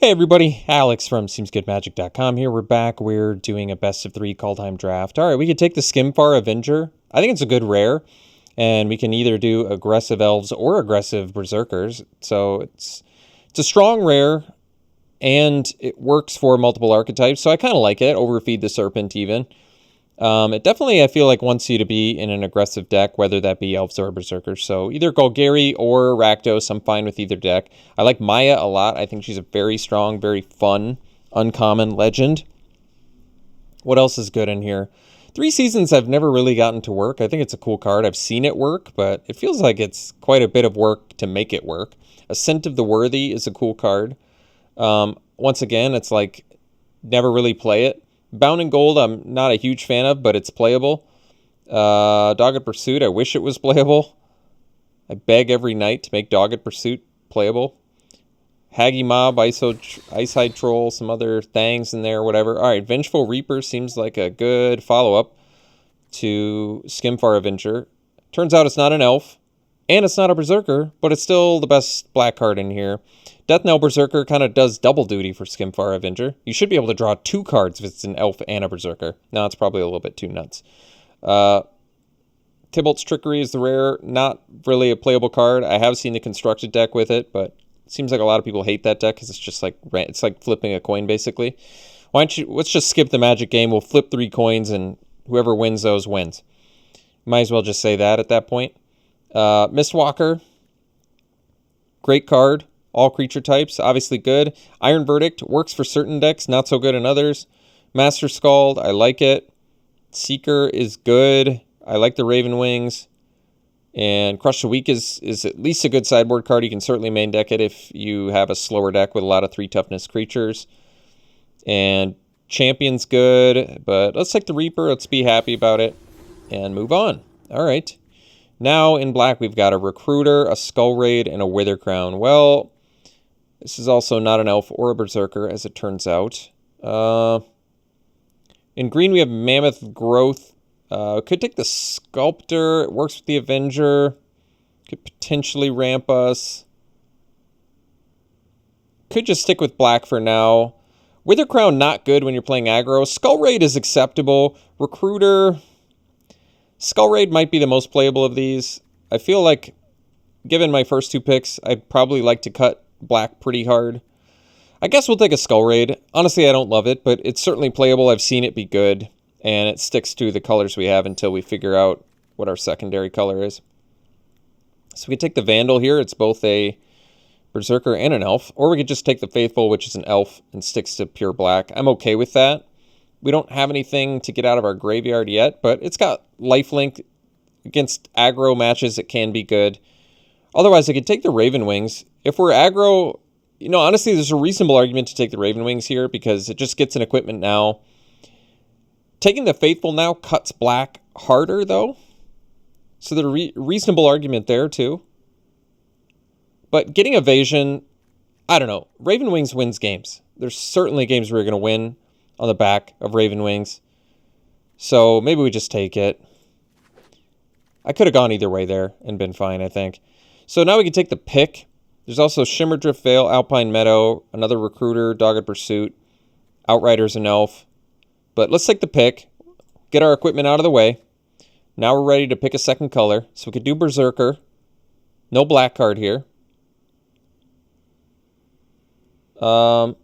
Hey everybody, Alex from SeemsGoodMagic.com here. We're back. We're doing a best of 3 Kaldheim draft. All right, we could take the Skimfar Avenger. I think it's a good rare, and we can either do aggressive elves or aggressive berserkers. So it's a strong rare, and it works for multiple archetypes. So I kind of like it. Overfeed the Serpent even. It definitely, I feel like, wants you to be in an aggressive deck, whether that be elves or berserkers. So either Golgari or Rakdos, I'm fine with either deck. I like Maya a lot. I think she's a very strong, very fun, uncommon legend. What else is good in here? 3 Seasons I've never really gotten to work. I think it's a cool card. I've seen it work, but it feels like it's quite a bit of work to make it work. Ascent of the Worthy is a cool card. Once again, it's like, never really play it. Bound in Gold, I'm not a huge fan of, but it's playable. Dogged Pursuit, I wish it was playable. I beg every night to make Dogged Pursuit playable. Haggy Mob, Icehide Troll, some other things in there, whatever. All right, Vengeful Reaper seems like a good follow-up to Skimfar Avenger. Turns out it's not an elf, and it's not a berserker, but it's still the best black card in here. Death Knell Berserker kind of does double duty for Skimfar Avenger. You should be able to draw 2 cards if it's an elf and a berserker. Now it's probably a little bit too nuts. Tybalt's Trickery is the rare. Not really a playable card. I have seen the constructed deck with it, but it seems like a lot of people hate that deck because it's just like, it's like flipping a coin basically. Why don't you, let's just skip the Magic game. We'll flip 3 coins and whoever wins those wins. Might as well just say that at that point. Mistwalker, great card. All creature types, obviously good. Iron Verdict works for certain decks, not so good in others. Master Scald, I like it. Seeker is good. I like the Raven Wings. And Crush the Weak is at least a good sideboard card. You can certainly main deck it if you have a slower deck with a lot of 3 toughness creatures. And Champion's good, but let's take the Reaper. Let's be happy about it and move on. All right. Now in black, we've got a Recruiter, a Skull Raid, and a Wither Crown. Well, this is also not an elf or a berserker, as it turns out. In green, we have Mammoth Growth. Could take the Sculptor. It works with the Avenger. Could potentially ramp us. Could just stick with black for now. Wither Crown, not good when you're playing aggro. Skull Raid is acceptable. Recruiter. Skull Raid might be the most playable of these. I feel like, given my first 2 picks, I'd probably like to cut black pretty hard. I guess we'll take a Skull Raid. Honestly, I don't love it, but it's certainly playable. I've seen it be good, and it sticks to the colors we have until we figure out what our secondary color is. So we could take the Vandal here. It's both a berserker and an elf, or we could just take the Faithful, which is an elf, and sticks to pure black. I'm okay with that. We don't have anything to get out of our graveyard yet, but it's got lifelink. Against aggro matches, it can be good. Otherwise, I could take the Raven Wings. If we're aggro, you know, honestly, there's a reasonable argument to take the Raven Wings here because it just gets an equipment now. Taking the Faithful now cuts black harder, though. So there's a reasonable argument there, too. But getting Evasion, I don't know. Raven Wings wins games. There's certainly games where you're going to win on the back of Raven Wings. So maybe we just take it. I could have gone either way there and been fine, I think. So now we can take the pick. There's also Shimmerdrift Vale, Alpine Meadow, another Recruiter, Dogged Pursuit, Outrider's an elf. But let's take the pick, get our equipment out of the way. Now we're ready to pick a second color. So we could do Berserker. No black card here. I'm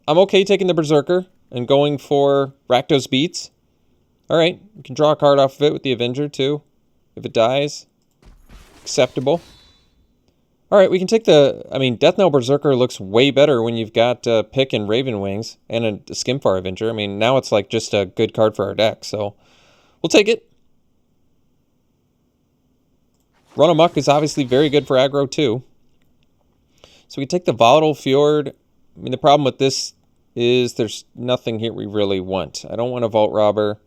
okay taking the Berserker and going for Rakdos Beats. All right, we can draw a card off of it with the Avenger, too. If it dies, acceptable. All right, we can take the... I mean, Death Knell Berserker looks way better when you've got Pick and Raven Wings and a Skimfar Avenger. I mean, now it's like just a good card for our deck, so we'll take it. Run Amok is obviously very good for aggro, too. So we take the Volatile Fjord. I mean, the problem with this is there's nothing here we really want. I don't want a Vault Robber.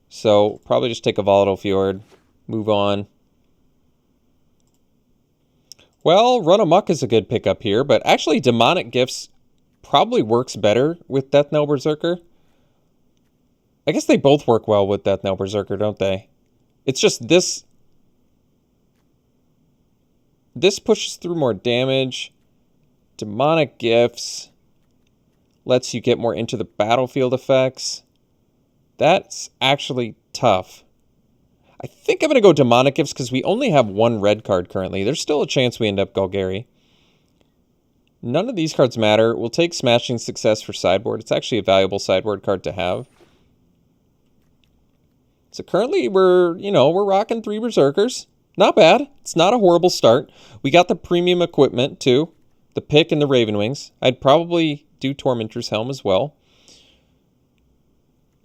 So probably just take a Volatile Fjord. Move on. Well, Run Amok is a good pickup here, but actually Demonic Gifts probably works better with Death Knell Berserker. I guess they both work well with Death Knell Berserker, don't they? It's just this pushes through more damage. Demonic Gifts lets you get more into the battlefield effects. That's actually tough. I think I'm going to go Demonic Gifts because we only have one red card currently. There's still a chance we end up Golgari. None of these cards matter. We'll take Smashing Success for sideboard. It's actually a valuable sideboard card to have. So currently we're rocking 3 Berserkers. Not bad. It's not a horrible start. We got the premium equipment too. The Pick and the Raven Wings. I'd probably do Tormentor's Helm as well.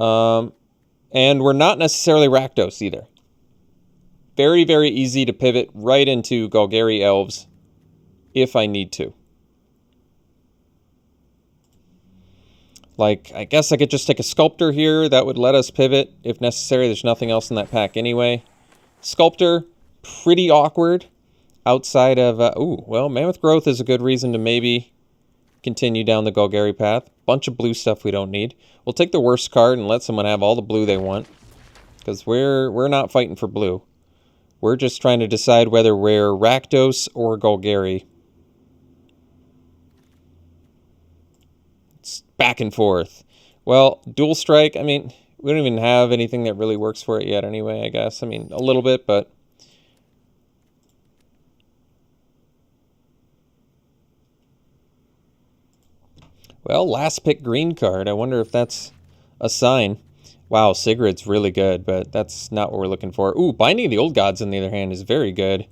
And we're not necessarily Rakdos either. Very, very easy to pivot right into Golgari Elves if I need to. Like, I guess I could just take a Sculptor here. That would let us pivot if necessary. There's nothing else in that pack anyway. Sculptor, pretty awkward outside of... Mammoth Growth is a good reason to maybe continue down the Golgari path. Bunch of blue stuff we don't need. We'll take the worst card and let someone have all the blue they want. Because we're not fighting for blue. We're just trying to decide whether we're Rakdos or Golgari. It's back and forth. Well, Dual Strike, I mean, we don't even have anything that really works for it yet anyway, I guess. I mean, a little bit, but... Well, last pick green card. I wonder if that's a sign. Wow, Sigrid's really good, but that's not what we're looking for. Ooh, Binding of the Old Gods, on the other hand, is very good.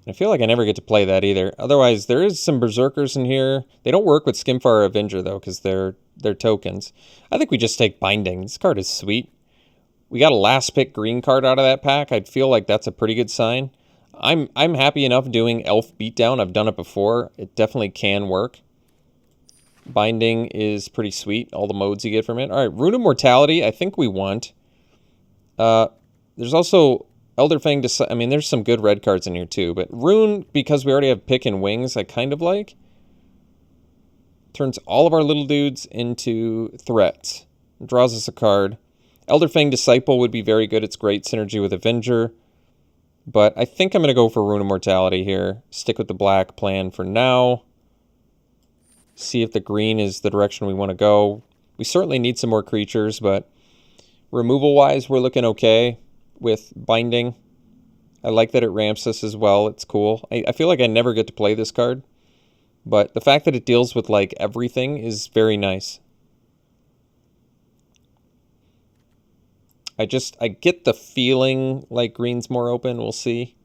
I feel like I never get to play that either. Otherwise, there is some Berserkers in here. They don't work with Skimfar or Avenger, though, because they're tokens. I think we just take Binding. This card is sweet. We got a last pick green card out of that pack. I'd feel like that's a pretty good sign. I'm happy enough doing Elf Beatdown. I've done it before. It definitely can work. Binding is pretty sweet, all the modes you get from it. All right, Rune of Mortality, I think we want. There's also Elderfang. I mean, there's some good red cards in here too, but Rune, because we already have Pick and Wings, I kind of like. Turns all of our little dudes into threats. Draws us a card. Elderfang Disciple would be very good. It's great synergy with Avenger. But I think I'm going to go for Rune of Mortality here. Stick with the black plan for now. See if the green is the direction we want to go. We certainly need some more creatures, but removal-wise, we're looking okay with Binding. I like that it ramps us as well. It's cool. I feel like I never get to play this card, but the fact that it deals with, like, everything is very nice. I get the feeling like green's more open. We'll see.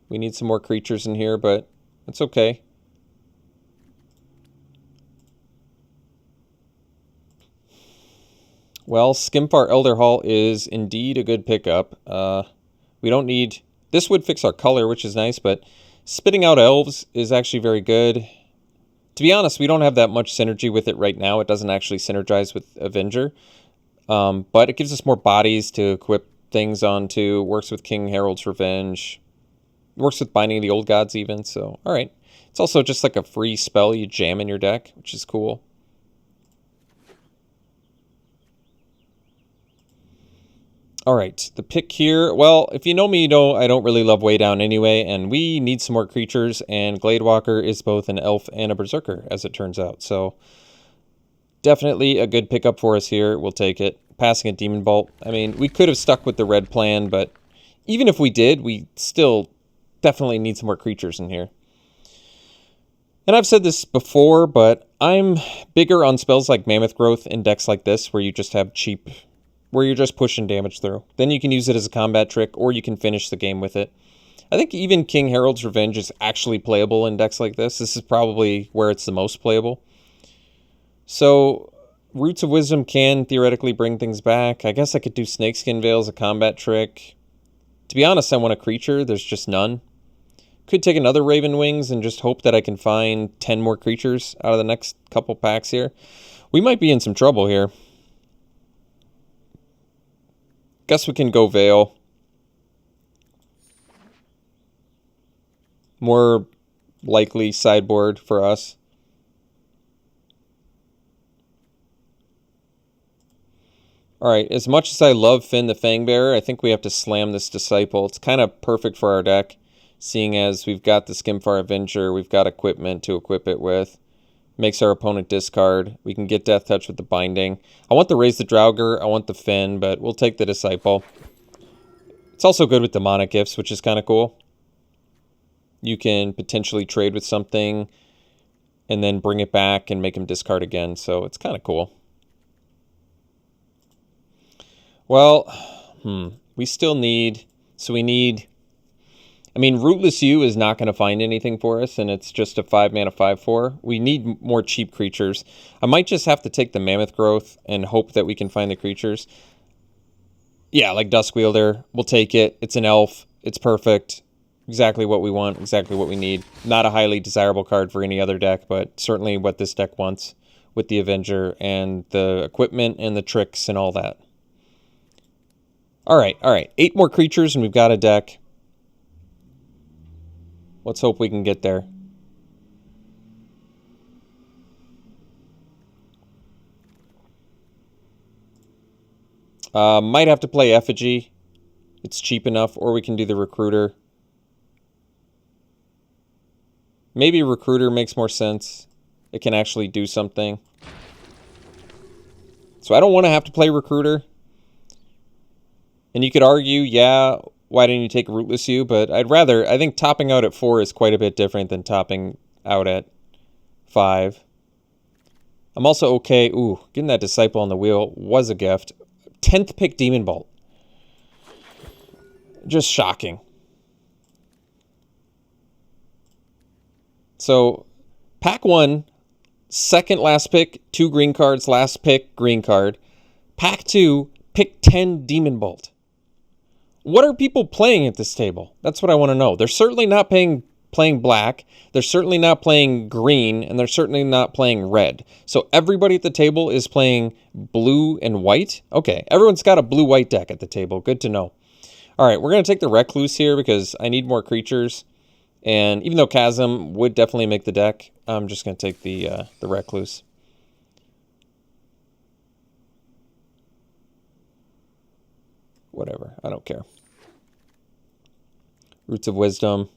We need some more creatures in here, but it's okay. Well, Skimfar Elderhall is indeed a good pickup. We don't need... This would fix our color, which is nice, but spitting out elves is actually very good. To be honest, we don't have that much synergy with it right now. It doesn't actually synergize with Avenger. But it gives us more bodies to equip things onto. Works with King Harold's Revenge. Works with Binding of the Old Gods even, so alright. It's also just like a free spell you jam in your deck, which is cool. Alright, the pick here. Well, if you know me, you know I don't really love Way Down anyway, and we need some more creatures, and Gladewalker is both an elf and a berserker, as it turns out. So, definitely a good pickup for us here. We'll take it. Passing a Demon Bolt. I mean, we could have stuck with the red plan, but even if we did, we still definitely need some more creatures in here. And I've said this before, but I'm bigger on spells like Mammoth Growth in decks like this, where you just have cheap... where you're just pushing damage through. Then you can use it as a combat trick, or you can finish the game with it. I think even King Harold's Revenge is actually playable in decks like this. This is probably where it's the most playable. So, Roots of Wisdom can theoretically bring things back. I guess I could do Snakeskin Veil as a combat trick. To be honest, I want a creature. There's just none. Could take another Raven Wings and just hope that I can find 10 more creatures out of the next couple packs here. We might be in some trouble here. Guess we can go Veil. More likely sideboard for us. Alright, as much as I love Finn the Fangbearer, I think we have to slam this Disciple. It's kind of perfect for our deck. seeing as we've got the Skimfar Avenger, we've got equipment to equip it with. Makes our opponent discard. We can get Death Touch with the Binding. I want the Raise the Draugr, I want the Finn, but we'll take the Disciple. It's also good with Demonic Gifts, which is kind of cool. You can potentially trade with something and then bring it back and make him discard again, so it's kind of cool. Well, we still need... So we need... I mean, Rootless U is not going to find anything for us, and it's just a 5-mana 5/4. We need more cheap creatures. I might just have to take the Mammoth Growth and hope that we can find the creatures. Yeah, like Duskwielder. We'll take it. It's an elf. It's perfect. Exactly what we want. Exactly what we need. Not a highly desirable card for any other deck, but certainly what this deck wants with the Avenger and the equipment and the tricks and all that. All right. 8 more creatures, and we've got a deck. Let's hope we can get there. Might have to play Effigy. It's cheap enough, or we can do the Recruiter. Maybe Recruiter makes more sense. It can actually do something. So I don't want to have to play Recruiter. And you could argue, yeah, why didn't you take Rootless U? But I'd rather, I think topping out at 4 is quite a bit different than topping out at 5. I'm also okay. Ooh, getting that Disciple on the wheel was a gift. 10th pick Demon Bolt. Just shocking. So, pack 1, second last pick, 2 green cards, last pick, green card. Pack 2, pick 10 Demon Bolt. What are people playing at this table? That's what I want to know. They're certainly not playing black. They're certainly not playing green. And they're certainly not playing red. So everybody at the table is playing blue and white. Okay, everyone's got a blue-white deck at the table. Good to know. All right, we're going to take the Recluse here because I need more creatures. And even though Chasm would definitely make the deck, I'm just going to take the Recluse. Whatever, I don't care. Roots of Wisdom.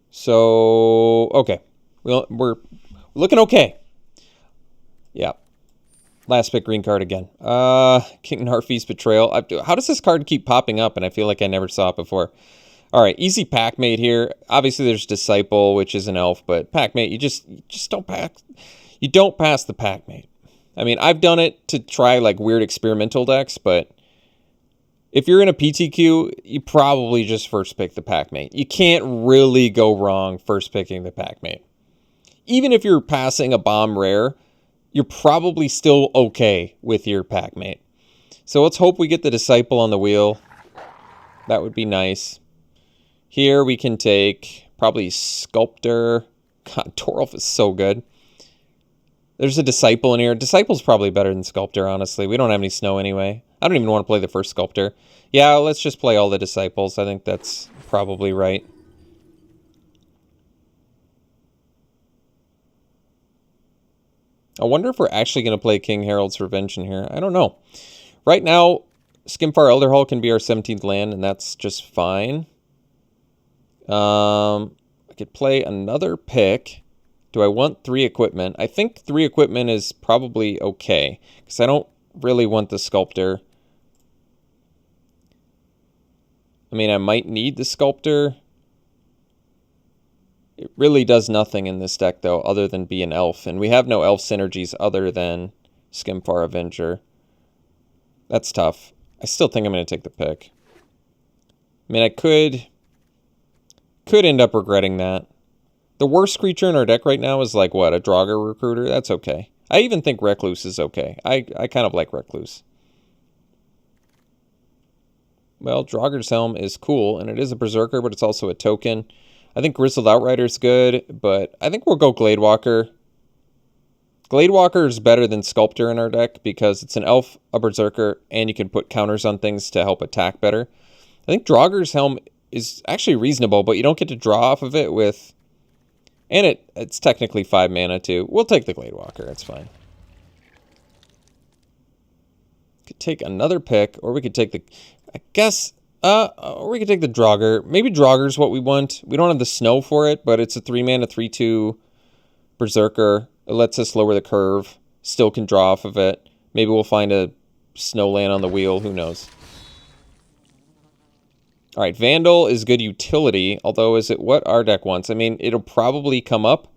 So, okay. We're looking okay. Yeah. Last pick, green card again. King Narfi's Betrayal. How does this card keep popping up? And I feel like I never saw it before. All right, easy Packmate here. Obviously, there's Disciple, which is an elf, but Packmate, you just don't pack. You don't pass the Packmate. I mean, I've done it to try like weird experimental decks, but if you're in a PTQ, you probably just first pick the Packmate. You can't really go wrong first picking the Packmate. Even if you're passing a bomb rare, you're probably still okay with your Packmate. So let's hope we get the Disciple on the wheel. That would be nice. Here we can take probably Sculptor. God, Torolf is so good. There's a Disciple in here. Disciple's probably better than Sculptor, honestly. We don't have any snow anyway. I don't even want to play the first Sculptor. Yeah, let's just play all the Disciples. I think that's probably right. I wonder if we're actually going to play King Harold's Revenge in here. I don't know. Right now, Skimfar Elderhall can be our 17th land, and that's just fine. I could play another pick. Do I want 3 equipment? I think 3 equipment is probably okay, because I don't really want the Sculptor. I mean, I might need the Sculptor. It really does nothing in this deck, though, other than be an elf. And we have no elf synergies other than Skimfar Avenger. That's tough. I still think I'm going to take the pick. I mean, I could end up regretting that. The worst creature in our deck right now is like, what, a Draugr Recruiter? That's okay. I even think Recluse is okay. I kind of like Recluse. Well, Draugr's Helm is cool, and it is a Berserker, but it's also a token. I think Grizzled Outrider's good, but I think we'll go Gladewalker. Gladewalker is better than Sculptor in our deck because it's an elf, a Berserker, and you can put counters on things to help attack better. I think Draugr's Helm is actually reasonable, but you don't get to draw off of it with... And it's technically 5 mana, too. We'll take the Gladewalker. It's fine. could take another pick, or we could take the, I guess, or we could take the Draugr. Maybe Draugur's what we want. We don't have the snow for it, but it's a 3-mana 3/2 Berserker. It lets us lower the curve. Still can draw off of it. Maybe we'll find a snow land on the wheel. Who knows? All right, Vandal is good utility, although is it what our deck wants? I mean, it'll probably come up.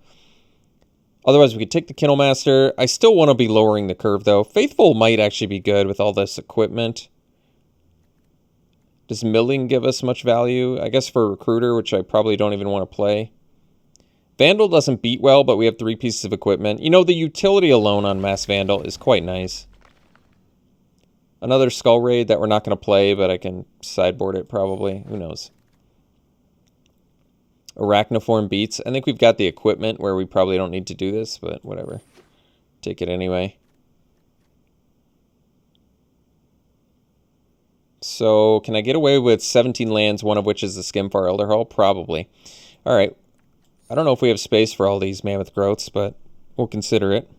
Otherwise, we could take the Kennelmaster. I still want to be lowering the curve, though. Faithful might actually be good with all this equipment. Does Milling give us much value? I guess for Recruiter, which I probably don't even want to play. Vandal doesn't beat well, but we have 3 pieces of equipment. You know, the utility alone on Mass Vandal is quite nice. Another Skull Raid that we're not going to play, but I can sideboard it probably. Who knows? Arachnoform beats. I think we've got the equipment where we probably don't need to do this, but whatever. Take it anyway. So, can I get away with 17 lands, one of which is the Skimfar Elder Hall? Probably. All right. I don't know if we have space for all these Mammoth Growths, but we'll consider it.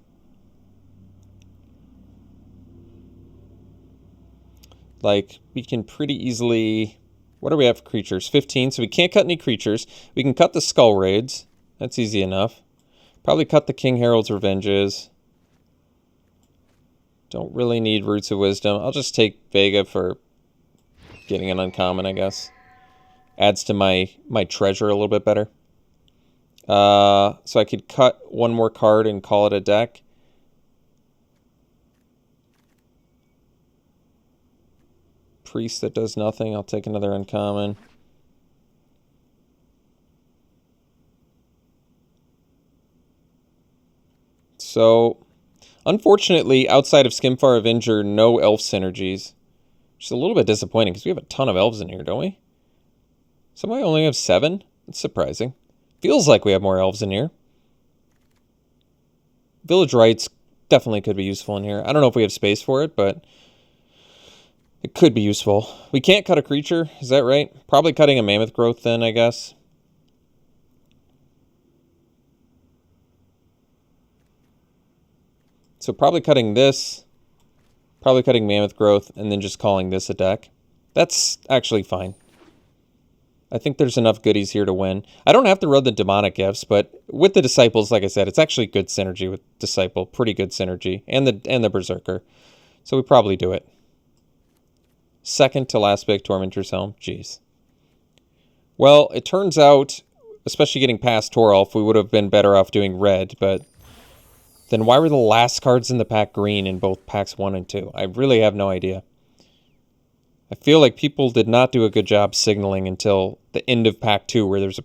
Like, we can pretty easily... What do we have for creatures? 15, so we can't cut any creatures. We can cut the Skull Raids. That's easy enough. Probably cut the King Herald's Revenges. Don't really need Roots of Wisdom. I'll just take Vega for getting an uncommon, I guess. Adds to my treasure a little bit better. So I could cut one more card and call it a deck. Priest that does nothing. I'll take another uncommon. So, unfortunately, outside of Skimfar Avenger, no elf synergies. Which is a little bit disappointing because we have a ton of elves in here, don't we? Somebody only have 7? That's surprising. Feels like we have more elves in here. Village Rites definitely could be useful in here. I don't know if we have space for it, but it could be useful. We can't cut a creature, is that right? Probably cutting a Mammoth Growth then, I guess. So probably cutting this, probably cutting Mammoth Growth, and then just calling this a deck. That's actually fine. I think there's enough goodies here to win. I don't have to run the Demonic Gifts, but with the Disciples, like I said, it's actually good synergy with Disciple. Pretty good synergy. And the Berserker. So we probably do it. Second to last pick, Tormentor's Helm. Jeez. Well, it turns out, especially getting past Toralf, we would have been better off doing red, but then why were the last cards in the pack green in both packs 1 and 2? I really have no idea. I feel like people did not do a good job signaling until the end of pack 2 where there's a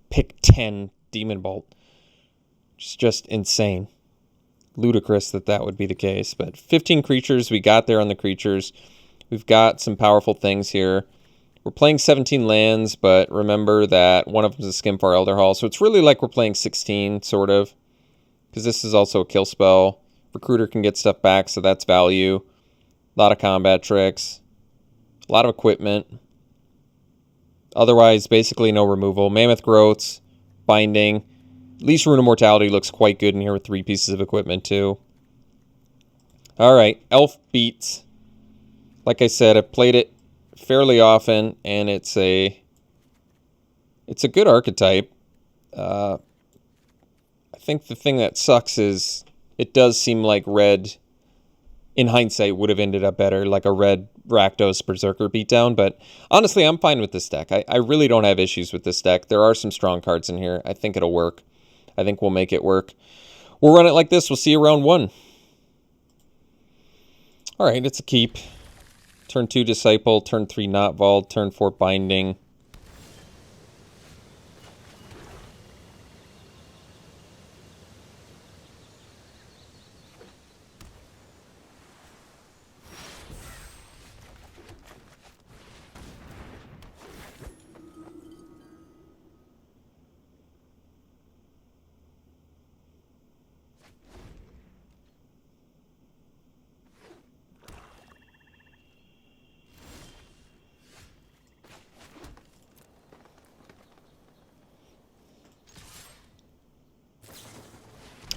pick 10 Demon Bolt. It's just insane. Ludicrous that would be the case. But 15 creatures, we got there on the creatures. We've got some powerful things here. We're playing 17 lands, but remember that one of them is a Skimfar Elder Hall. So it's really like we're playing 16, sort of. Because this is also a kill spell. Recruiter can get stuff back, so that's value. A lot of combat tricks. A lot of equipment. Otherwise, basically no removal. Mammoth Growths, Binding. At least Rune of Mortality looks quite good in here with 3 pieces of equipment, too. Alright, Elf Beats. Like I said, I've played it fairly often, and it's a good archetype. I think the thing that sucks is it does seem like red, in hindsight, would have ended up better, like a red Rakdos Berserker beatdown, but honestly, I'm fine with this deck. I really don't have issues with this deck. There are some strong cards in here. I think it'll work. I think we'll make it work. We'll run it like this. We'll see you round 1. Alright, it's a keep. Turn 2 Disciple, turn 3 Notvold, turn 4 Binding.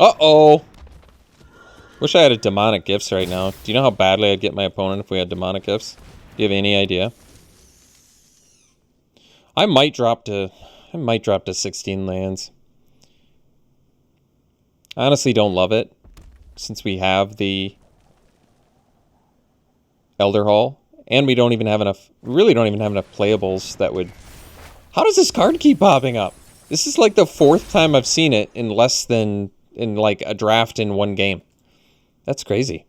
Uh-oh. Wish I had a demonic gifts right now. Do you know how badly I'd get my opponent if we had demonic gifts? Do you have any idea? I might drop to 16 lands. I honestly don't love it, since we have the Elder Hall, and we don't even have enough. We really don't even have enough playables that would. How does this card keep popping up? This is like the 4th time I've seen it in like a draft in one game. That's crazy.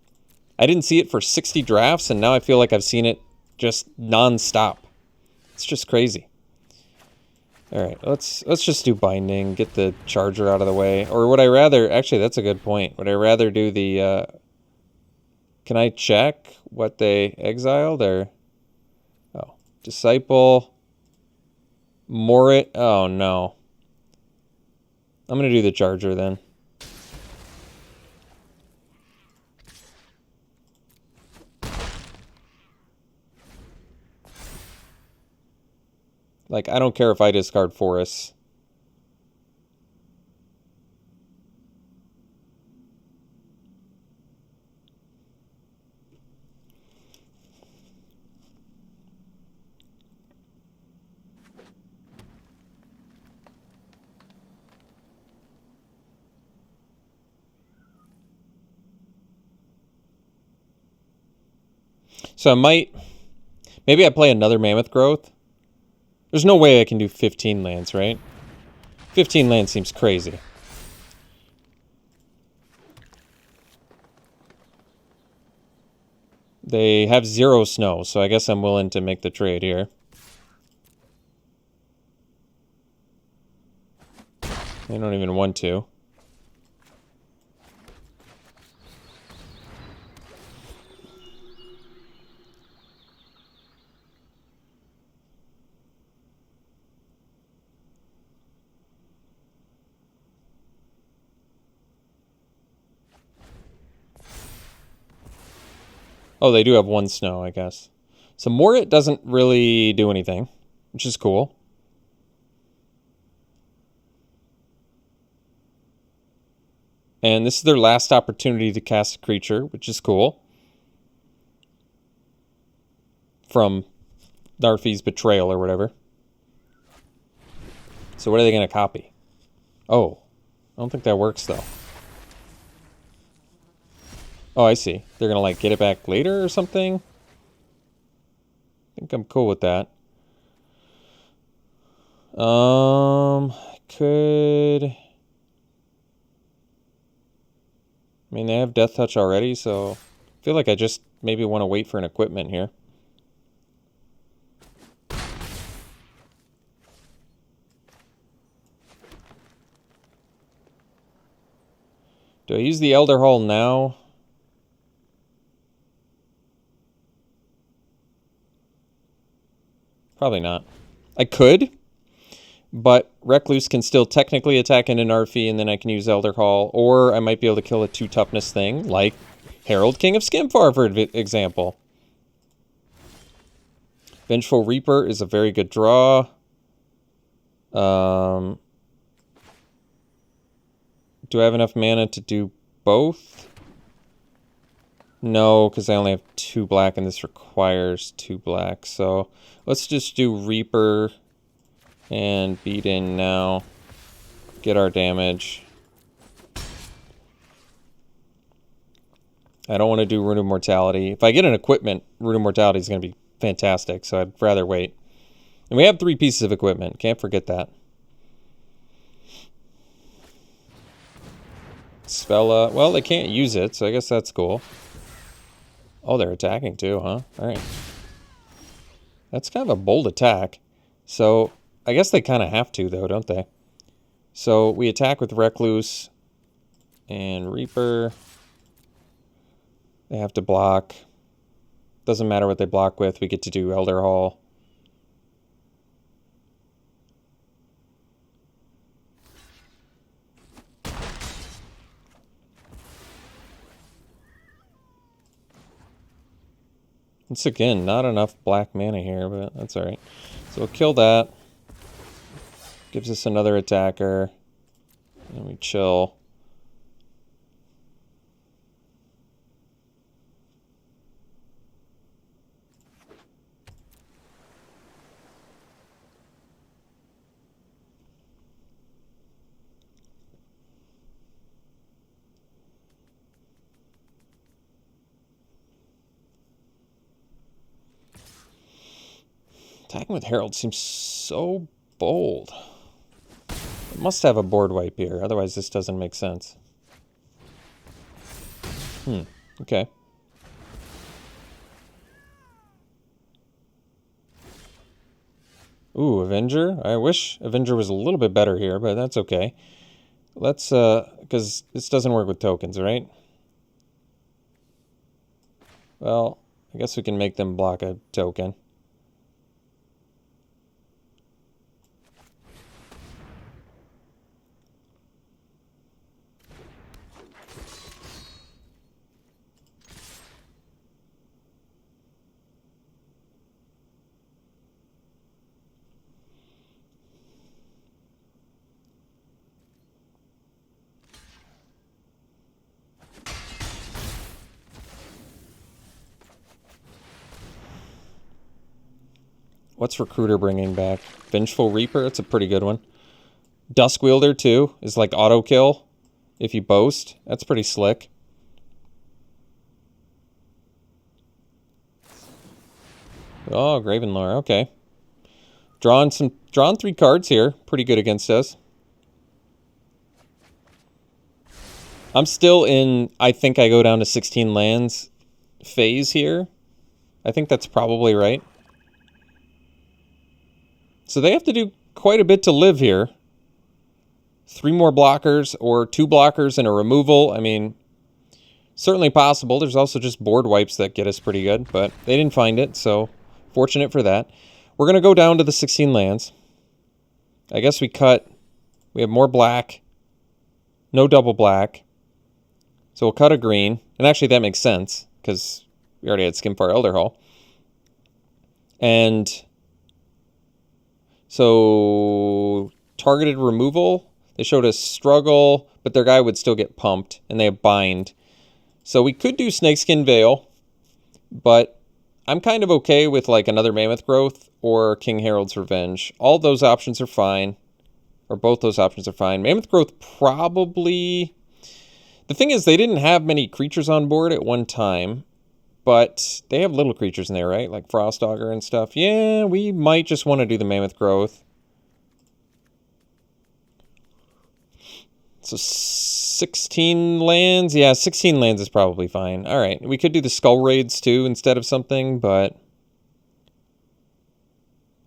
I didn't see it for 60 drafts, and now I feel like I've seen it just non-stop. It's just crazy. All right, let's just do binding, get the charger out of the way. Or would I rather... Actually, that's a good point. Would I rather do the... Can I check what they exiled? Or... Oh, Disciple... Morit... Oh, no. I'm going to do the charger, then. Like, I don't care if I discard forests. So I might... Maybe I play another Mammoth Growth. There's no way I can do 15 lands, right? 15 lands seems crazy. They have 0 snow, so I guess I'm willing to make the trade here. They don't even want to. Oh, they do have 1 snow, I guess. So Morit doesn't really do anything, which is cool. And this is their last opportunity to cast a creature, which is cool. From Narfi's Betrayal or whatever. So what are they going to copy? Oh, I don't think that works, though. Oh, I see. They're going to, like, get it back later or something? I think I'm cool with that. Could... I mean, they have Death Touch already, so... I feel like I just maybe want to wait for an equipment here. Do I use the Elder Hall now? Probably not. I could, but Recluse can still technically attack into Narfi, and then I can use Elder Hall, or I might be able to kill a 2 toughness thing, like Herald King of Skimfar, for example. Vengeful Reaper is a very good draw. Do I have enough mana to do both? No, because I only have 2 black, and this requires 2 black. So let's just do Reaper and beat in now. Get our damage. I don't want to do Rune of Mortality. If I get an equipment, Rune of Mortality is going to be fantastic, so I'd rather wait. And we have 3 pieces of equipment. Can't forget that. Spell, well, they can't use it, so I guess that's cool. Oh, they're attacking too, huh? Alright. That's kind of a bold attack. So, I guess they kind of have to, though, don't they? So, we attack with Recluse and Reaper. They have to block. Doesn't matter what they block with, we get to do Elder Hall. Once again, not enough black mana here, but that's alright. So we'll kill that. Gives us another attacker. And we chill. Attacking with Herald seems so bold. It must have a board wipe here, otherwise this doesn't make sense. Okay. Ooh, Avenger. I wish Avenger was a little bit better here, but that's okay. Let's, because this doesn't work with tokens, right? Well, I guess we can make them block a token. What's Recruiter bringing back? Vengeful Reaper? It's a pretty good one. Dusk Wielder, too, is like auto kill if you boast. That's pretty slick. Oh, Gravenlore, okay. Drawn 3 cards here. Pretty good against us. I'm still in, I think I go down to 16 lands phase here. I think that's probably right. So they have to do quite a bit to live here. 3 more blockers or 2 blockers and a removal. I mean, certainly possible. There's also just board wipes that get us pretty good, but they didn't find it, so fortunate for that. We're going to go down to the 16 lands. I guess we cut. We have more black. No double black. So we'll cut a green. And actually that makes sense, because we already had Skimfar Elderhall. And so targeted removal. They showed us struggle, but their guy would still get pumped, and they have bind. So we could do Snakeskin Veil, but I'm kind of okay with like another Mammoth Growth or King Harold's Revenge. All those options are fine, or both those options are fine. Mammoth Growth probably... The thing is, they didn't have many creatures on board at one time, but they have little creatures in there, right? Like Frostaugur and stuff. Yeah, we might just want to do the Mammoth Growth. So 16 lands? Yeah, 16 lands is probably fine. All right, we could do the Skull Raids too instead of something, but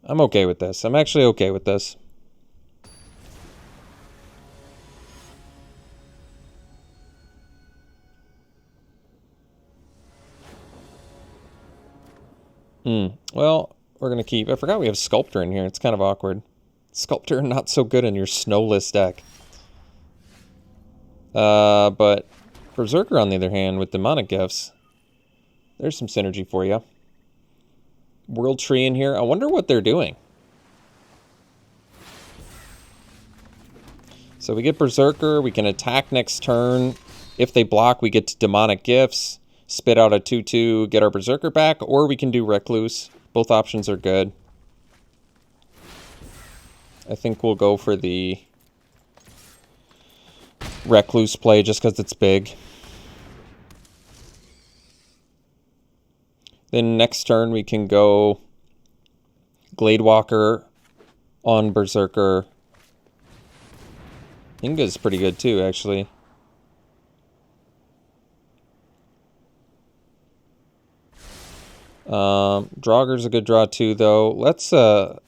I'm okay with this. I'm actually okay with this. Well, we're going to keep... I forgot we have Sculptor in here. It's kind of awkward. Sculptor not so good in your snowless deck. But Berserker, on the other hand, with Demonic Gifts, there's some synergy for you. World Tree in here. I wonder what they're doing. So we get Berserker. We can attack next turn. If they block, we get to Demonic Gifts. Spit out a 2/2, get our Berserker back. Or we can do Recluse. Both options are good. I think we'll go for the Recluse play just because it's big. Then next turn we can go Gladewalker on Berserker. Inga's pretty good too, actually. Draugur's a good draw too, though. Let's, I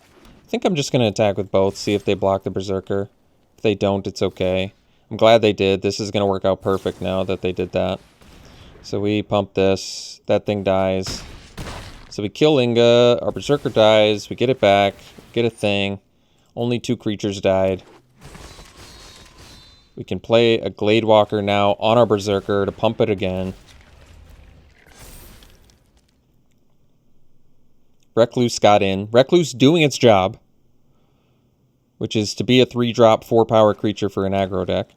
think I'm just going to attack with both, see if they block the Berserker. If they don't, it's okay. I'm glad they did. This is going to work out perfect now that they did that. So we pump this. That thing dies. So we kill Inga. Our Berserker dies. We get it back. Get a thing. Only 2 creatures died. We can play a Gladewalker now on our Berserker to pump it again. Recluse got in. Recluse doing its job, which is to be a 3-drop, 4-power creature for an aggro deck.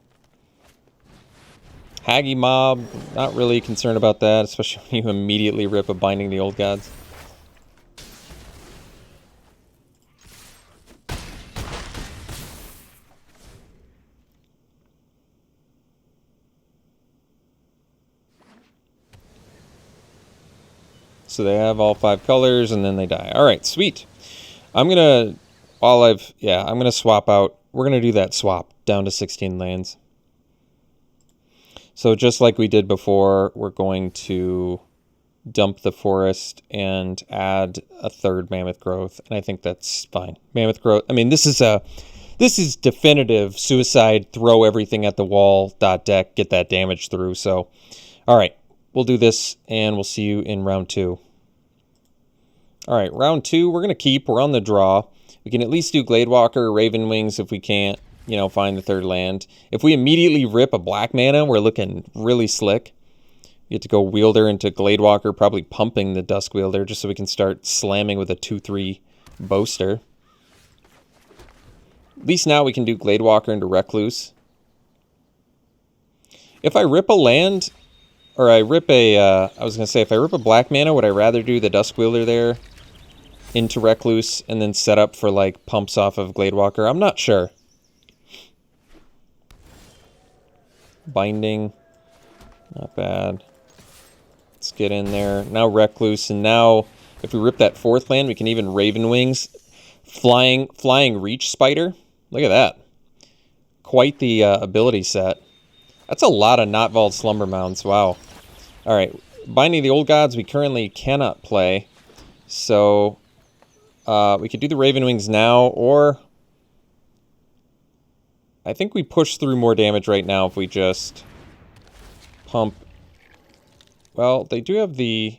Haggy Mob, not really concerned about that, especially when you immediately rip a Binding the Old Gods. So they have all 5 colors, and then they die. All right, sweet. I'm gonna, I'm gonna swap out. We're gonna do that swap down to 16 lands. So just like we did before, we're going to dump the forest and add a third mammoth growth, and I think that's fine. Mammoth growth. I mean, this is definitive suicide. Throw everything at the wall. Deck. Get that damage through. So, all right, we'll do this, and we'll see you in round 2. All right, round 2. We're gonna keep. We're on the draw. We can at least do Gladewalker, Raven Wings if we can't, find the third land. If we immediately rip a black mana, we're looking really slick. You get to go Wielder into Gladewalker, probably pumping the Dusk Wielder just so we can start slamming with a 2/3 Boaster. At least now we can do Gladewalker into Recluse. If I rip a land, or I rip a, I was going to say, if I rip a black mana, would I rather do the Dusk Wielder there into Recluse and then set up for, like, pumps off of Gladewalker? I'm not sure. Binding. Not bad. Let's get in there. Now Recluse, and now if we rip that 4th land, we can even Raven Wings. Flying Reach Spider. Look at that. Quite the ability set. That's a lot of Notvault Slumber Mounds. Wow. All right. Binding the Old Gods we currently cannot play. So we could do the Raven Wings now, or I think we push through more damage right now if we just pump. Well, they do have the...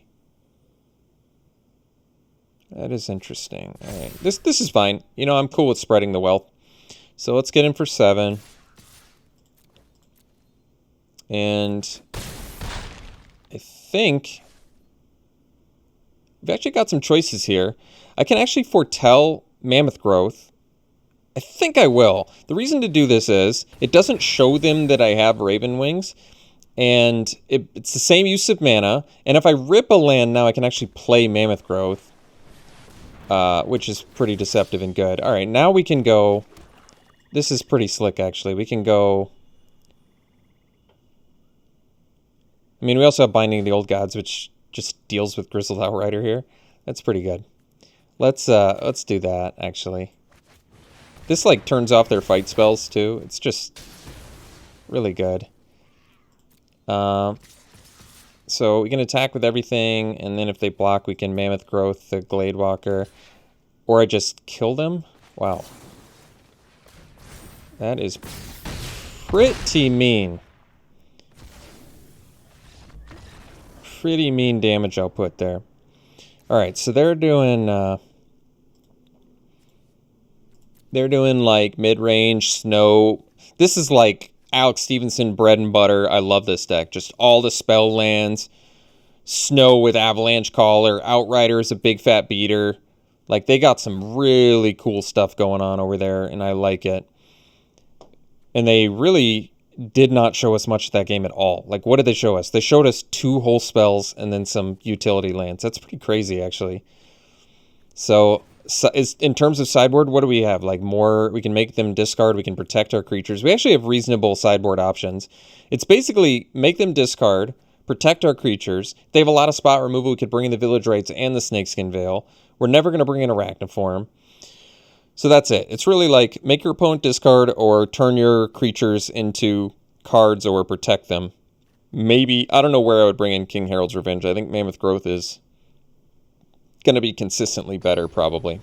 That is interesting. All right. This is fine. I'm cool with spreading the wealth. So let's get in for 7. And I think we've actually got some choices here. I can actually foretell Mammoth Growth. I think I will. The reason to do this is it doesn't show them that I have Raven Wings. And it's the same use of mana. And if I rip a land now, I can actually play Mammoth Growth, which is pretty deceptive and good. All right, now we can go... This is pretty slick, actually. We can go... I mean, we also have Binding the Old Gods, which just deals with Grizzled Outrider here. That's pretty good. Let's do that, actually. This, like, turns off their fight spells, too. It's just really good. So we can attack with everything, and then if they block, we can Mammoth Growth the Gladewalker. Or I just kill them? Wow. That is pretty mean. Pretty mean damage output there. Alright, so they're doing like mid-range, snow. This is like Alex Stephenson bread and butter. I love this deck. Just all the spell lands. Snow with Avalanche Caller. Outrider is a big fat beater. Like, they got some really cool stuff going on over there, and I like it. And they really did not show us much of that game at all. Like, what did they show us? They showed us 2 whole spells and then some utility lands. That's pretty crazy, actually. So in terms of sideboard, what do we have? Like, more, we can make them discard, we can protect our creatures. We actually have reasonable sideboard options. It's basically make them discard, protect our creatures. They have a lot of spot removal. We could bring in the Village Rites and the Snakeskin Veil. We're never going to bring in Arachnoform. So that's it. It's really like make your opponent discard or turn your creatures into cards or protect them. Maybe, I don't know where I would bring in King Harold's Revenge. I think Mammoth Growth is going to be consistently better, probably.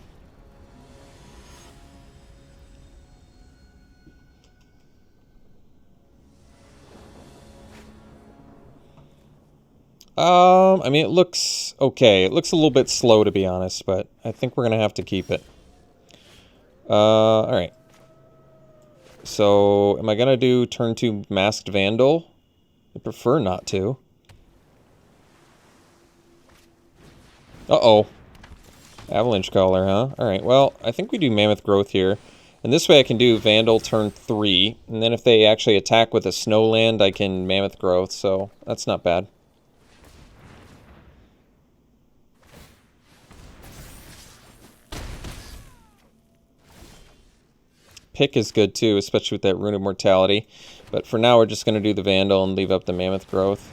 I mean, it looks okay. It looks a little bit slow, to be honest, but I think we're going to have to keep it. All right. So, am I going to do turn 2 Masked Vandal? I prefer not to. Uh-oh. Avalanche Caller, huh? All right, well, I think we do Mammoth Growth here. And this way I can do Vandal turn 3. And then if they actually attack with a Snowland, I can Mammoth Growth, so that's not bad. Pick is good too, especially with that Rune of Mortality. But for now, we're just going to do the Vandal and leave up the Mammoth Growth.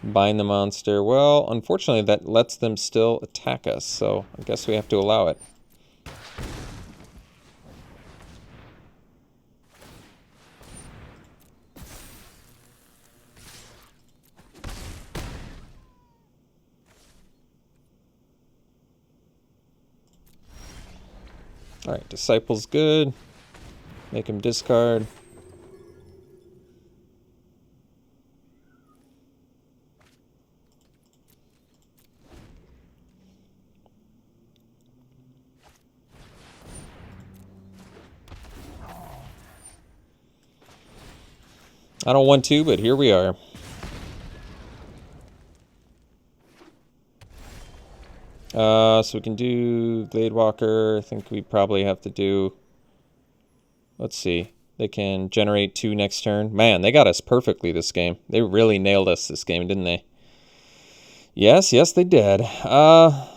Bind the monster. Well, unfortunately, that lets them still attack us, so I guess we have to allow it. Alright, Disciple's good. Make him discard. I don't want to, but here we are. So we can do Gladewalker. I think we probably have to do... Let's see. They can generate 2 next turn. Man, they got us perfectly this game. They really nailed us this game, didn't they? Yes, they did. I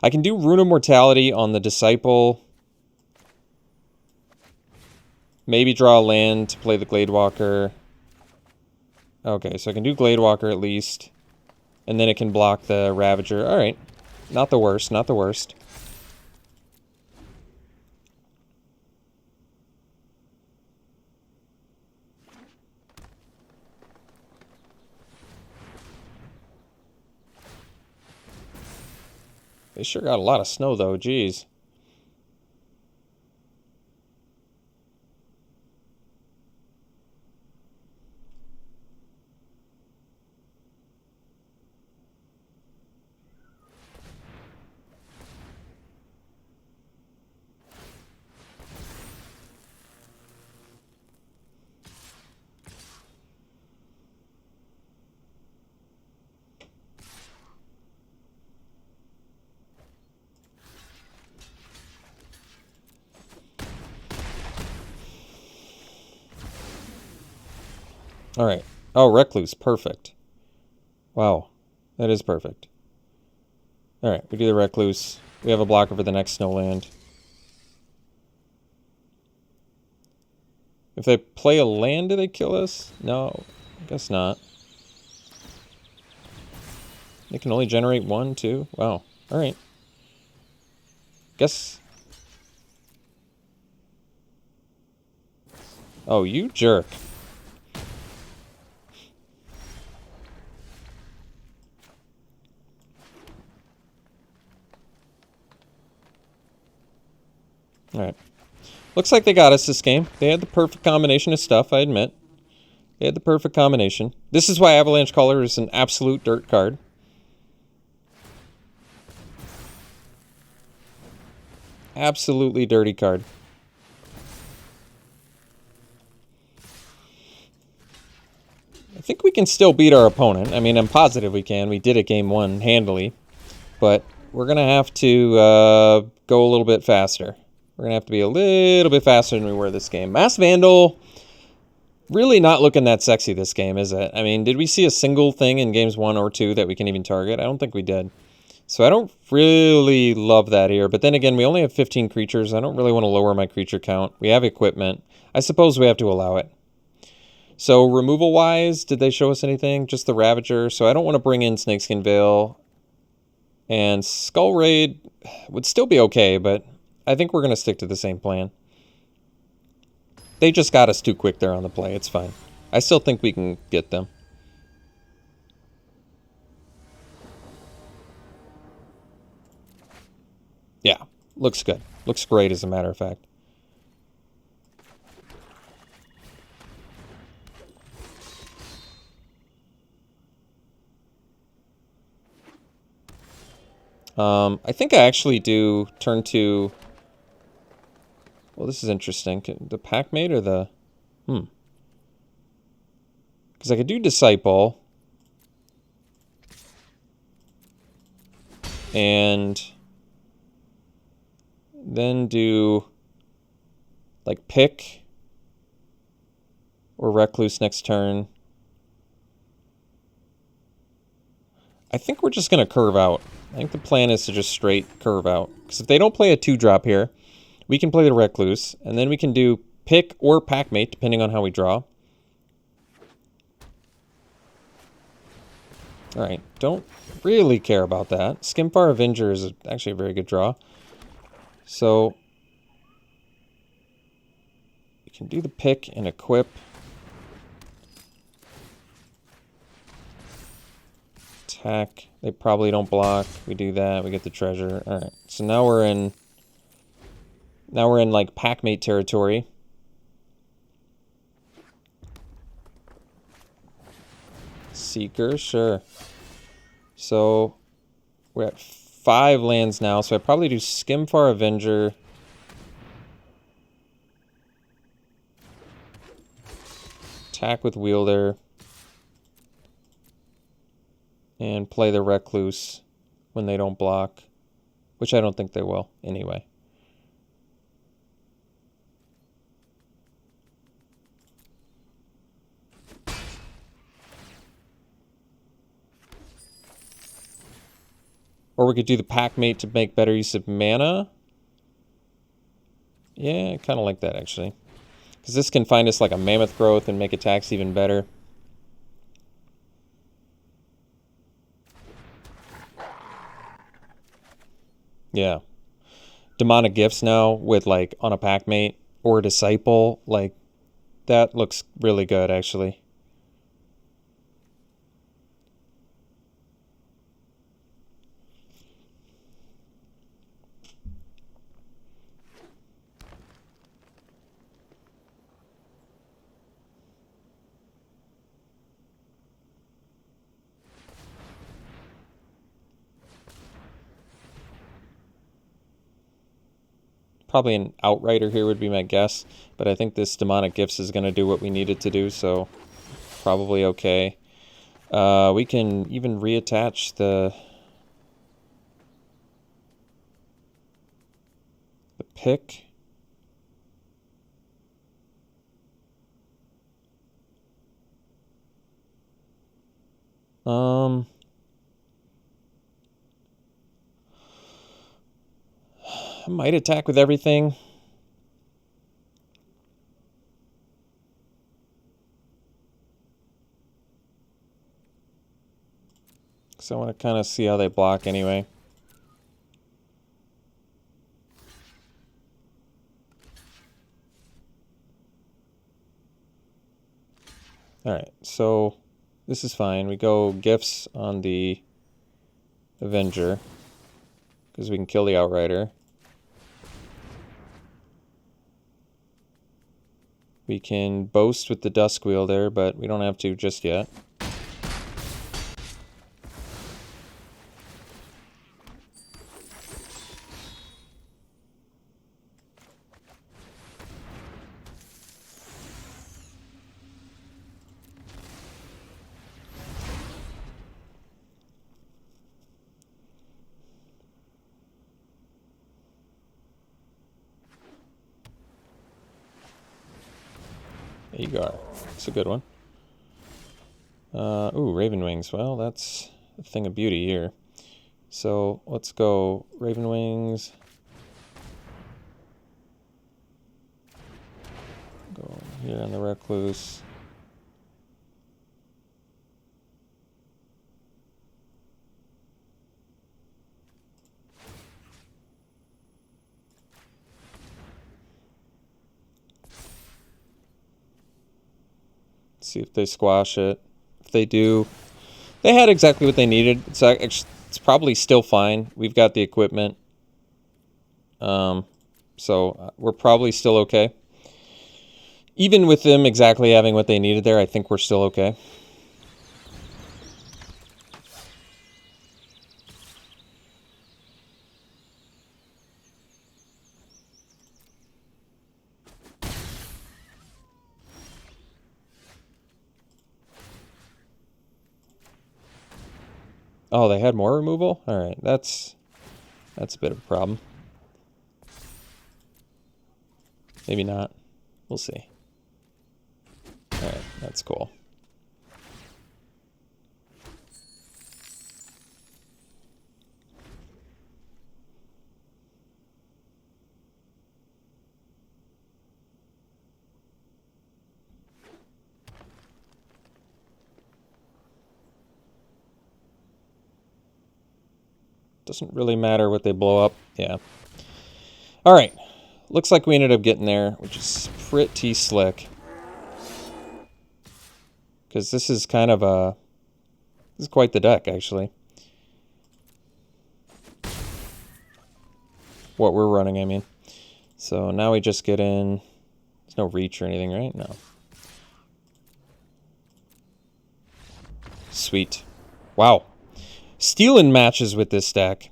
can do Rune of Mortality on the Disciple. Maybe draw a land to play the Gladewalker. Okay, so I can do Gladewalker at least. And then it can block the Ravager. Alright. Not the worst, not the worst. They sure got a lot of snow, though. Jeez. Alright. Oh, Recluse. Perfect. Wow. That is perfect. Alright, we do the Recluse. We have a blocker for the next Snowland. If they play a land, do they kill us? No, I guess not. They can only generate 1, 2. Wow. Alright. Guess... Oh, you jerk. Alright. Looks like they got us this game. They had the perfect combination of stuff, I admit. They had the perfect combination. This is why Avalanche Caller is an absolute dirt card. Absolutely dirty card. I think we can still beat our opponent. I mean, I'm positive we can. We did it game 1 handily. But we're going to have to go a little bit faster. We're going to have to be a little bit faster than we were this game. Mass Vandal, really not looking that sexy this game, is it? I mean, did we see a single thing in games 1 or 2 that we can even target? I don't think we did. So I don't really love that here. But then again, we only have 15 creatures. I don't really want to lower my creature count. We have equipment. I suppose we have to allow it. So removal-wise, did they show us anything? Just the Ravager. So I don't want to bring in Snakeskin Veil. And Skull Raid would still be okay, but I think we're going to stick to the same plan. They just got us too quick there on the play. It's fine. I still think we can get them. Yeah, looks good. Looks great, as a matter of fact. I think I actually do turn to... Well, this is interesting. The Packmate or the... Because I could do Disciple. And then do... like, Pick. Or Recluse next turn. I think we're just going to curve out. I think the plan is to just straight curve out. Because if they don't play a 2-drop here, we can play the Recluse, and then we can do Pick or Packmate, depending on how we draw. Alright, don't really care about that. Skimfar Avenger is actually a very good draw. So, you can do the pick and equip. Attack. They probably don't block. We do that. We get the treasure. Alright, so now we're in... Now we're in, like, Packmate territory. Seeker, sure. So, we're at 5 lands now, so I probably do Skimfar Avenger. Attack with Wielder. And play the Recluse when they don't block. Which I don't think they will, anyway. Or we could do the Packmate to make better use of mana. Yeah, I kind of like that, actually. Because this can find us like a Mammoth Growth and make attacks even better. Yeah. Demonic Gifts now with like on a Packmate or a Disciple. Like, that looks really good, actually. Probably an Outrider here would be my guess, but I think this Demonic Gifts is going to do what we need it to do, so probably okay. We can even reattach the pick. I might attack with everything. Because I want to kind of see how they block anyway. Alright, so this is fine. We go Gifts on the Avenger. Because we can kill the Outrider. We can boast with the Dusk Wielder, but we don't have to just yet. There you go. It's a good one. Ooh, Raven Wings. Well, that's a thing of beauty here. So let's go Raven Wings. Go here on the Recluse. See if they squash it. If they do, they had exactly what they needed. It's probably still fine. We've got the equipment. So we're probably still okay. Even with them exactly having what they needed there, I think we're still okay. Oh, they had more removal? Alright, that's a bit of a problem. Maybe not. We'll see. Alright, that's cool. Doesn't really matter what they blow up. Yeah. All right. Looks like we ended up getting there, which is pretty slick. Because this is kind of a... This is quite the deck, actually. What we're running, I mean. So now we just get in... There's no reach or anything, right? No. Sweet. Wow. Stealing matches with this stack.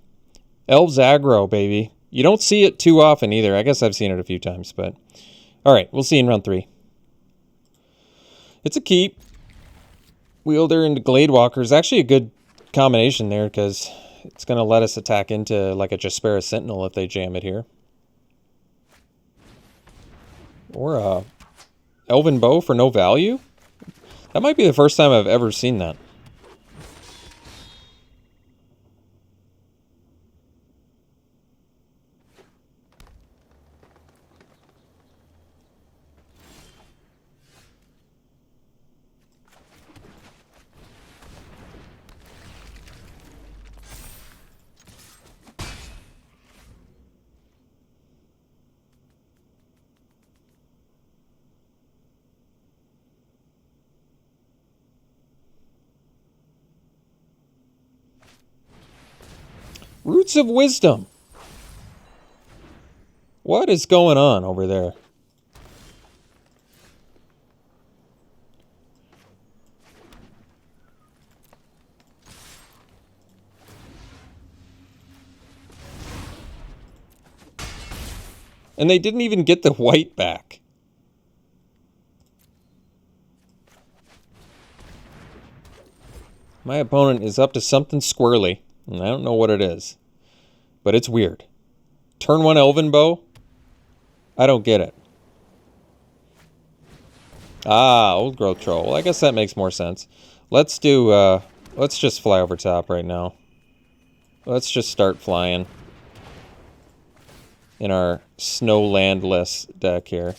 Elves aggro, baby. You don't see it too often either. I guess I've seen it a few times, but... Alright, we'll see you in round 3. It's a keep. Wielder into Gladewalker is actually a good combination there, because it's going to let us attack into like a Jaspera Sentinel if they jam it here. Or a Elven Bow for no value? That might be the first time I've ever seen that. Roots of Wisdom. What is going on over there? And they didn't even get the white back. My opponent is up to something squirrely. And I don't know what it is. But it's weird. Turn 1 Elven Bow? I don't get it. Ah, Old Growth Troll. Well, I guess that makes more sense. Let's do, let's just fly over top right now. Let's just start flying. In our Snowlandless deck here.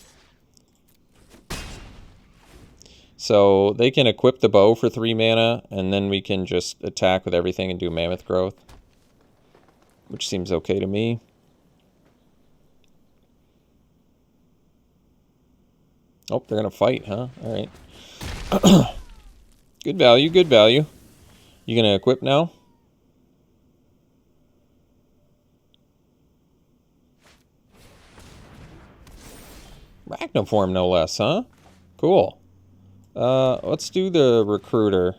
So they can equip the bow for 3 mana, and then we can just attack with everything and do Mammoth Growth. Which seems okay to me. Oh, they're going to fight, huh? Alright. Good value, good value. You going to equip now? Arachnoform, no less, huh? Cool. Let's do the Recruiter.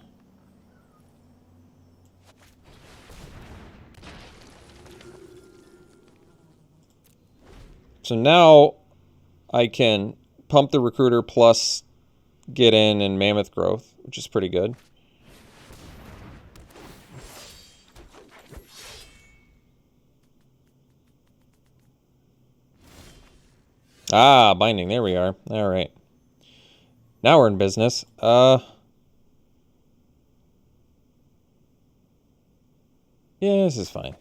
So now I can pump the Recruiter plus get in and Mammoth Growth, which is pretty good. Ah, binding. There we are. All right. Now we're in business. Yeah, this is fine.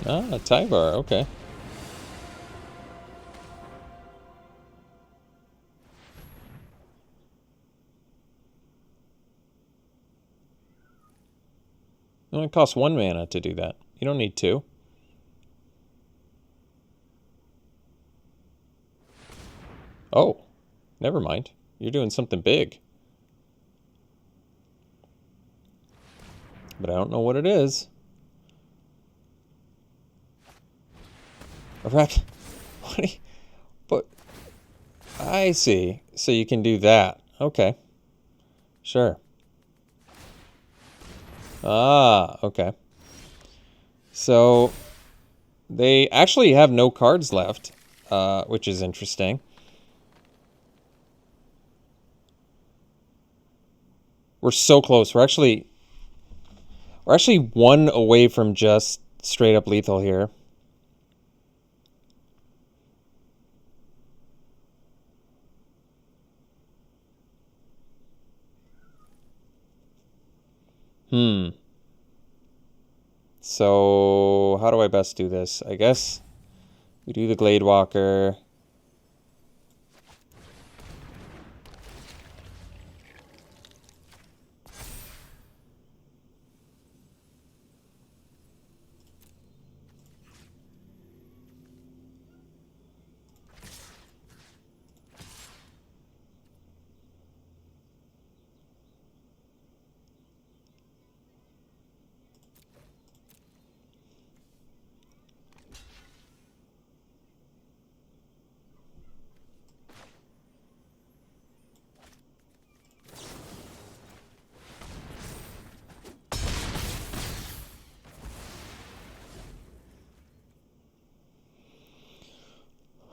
Ah, Tyvar, okay. It only costs 1 mana to do that. You don't need 2. Oh, never mind. You're doing something big. But I don't know what it is. What do you, but I see. So you can do that. Okay. Sure. Ah, okay. So they actually have no cards left, which is interesting. We're so close. We're actually 1 away from just straight up lethal here. So, how do I best do this? I guess we do the Glade Walker.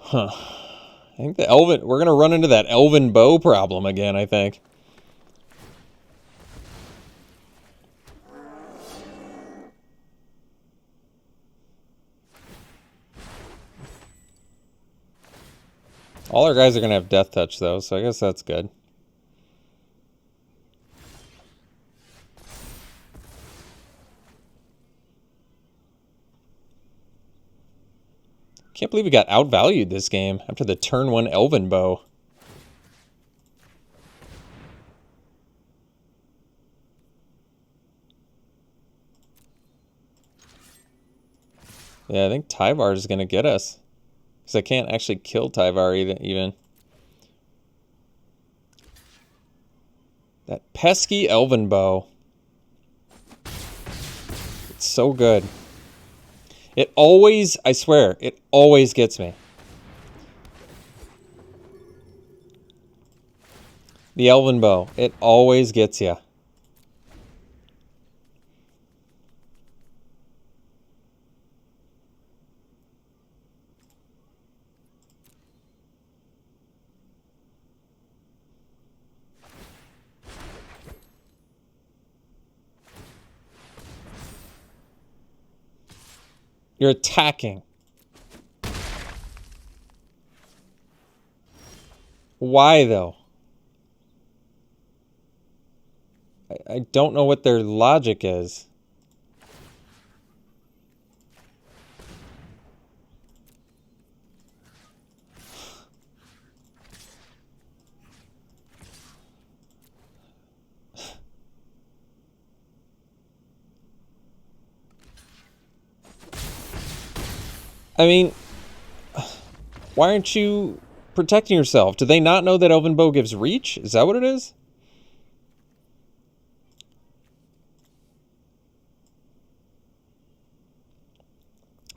Huh. I think we're going to run into that Elven Bow problem again, I think. All our guys are going to have Death Touch, though, so I guess that's good. Can't believe we got outvalued this game after the turn 1 Elven Bow. Yeah, I think Tyvar is going to get us. Because I can't actually kill Tyvar even. That pesky Elven Bow. It's so good. It always, I swear, it always gets me. The Elven Bow, it always gets you. You're attacking. Why, though? I don't know what their logic is. I mean, why aren't you protecting yourself? Do they not know that Elven Bow gives reach? Is that what it is?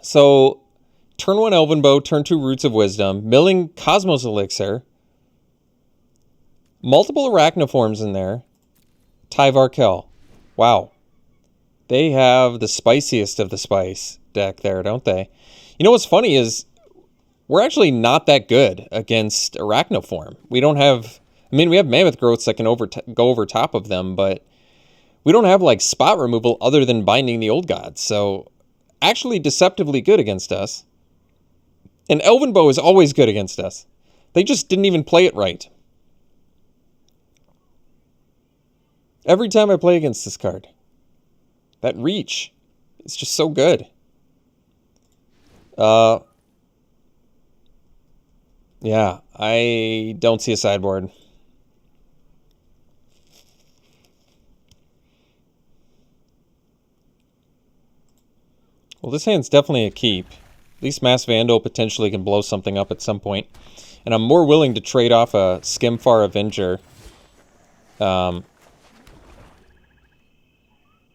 So, turn 1 Elven Bow, turn 2 Roots of Wisdom, milling Cosmos Elixir, multiple Arachnoforms in there, Tyvar Kell. Wow. They have the spiciest of the spice deck there, don't they? You know what's funny is we're actually not that good against Arachnoform. We don't have... I mean, we have Mammoth Growths that can go over top of them, but we don't have, like, spot removal other than binding the Old Gods. So, actually deceptively good against us. And Elven Bow is always good against us. They just didn't even play it right. Every time I play against this card. That reach is just so good. Yeah, I don't see a sideboard. Well, this hand's definitely a keep. At least Mass Vandal potentially can blow something up at some point. And I'm more willing to trade off a Skimfar Avenger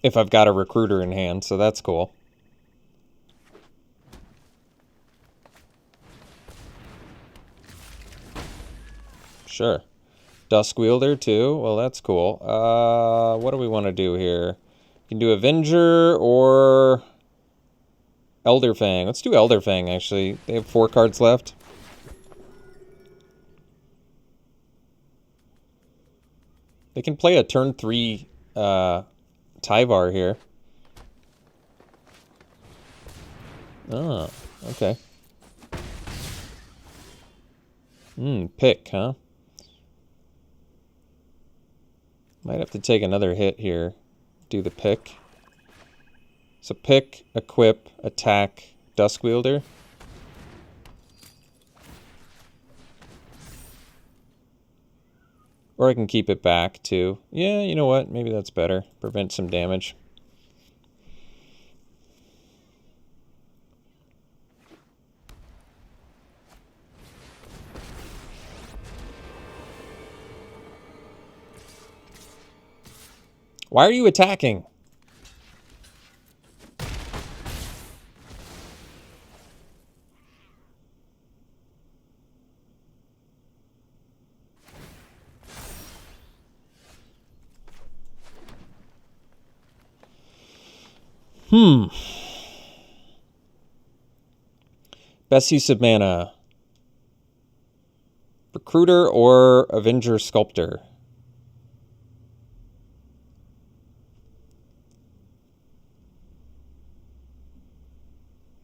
if I've got a Recruiter in hand, so that's cool. Sure. Dusk Wielder, too. Well, that's cool. What do we want to do here? We can do Avenger or Elderfang. Let's do Elderfang, actually. They have 4 cards left. They can play a turn 3 Tyvar here. Oh, okay. Pick, huh? Might have to take another hit here. do the pick. So pick, equip, attack, Duskwielder. Or I can keep it back too. Yeah, you know what? Maybe that's better. Prevent some damage. Why are you attacking? Best use of mana. Recruiter or Avenger Sculptor?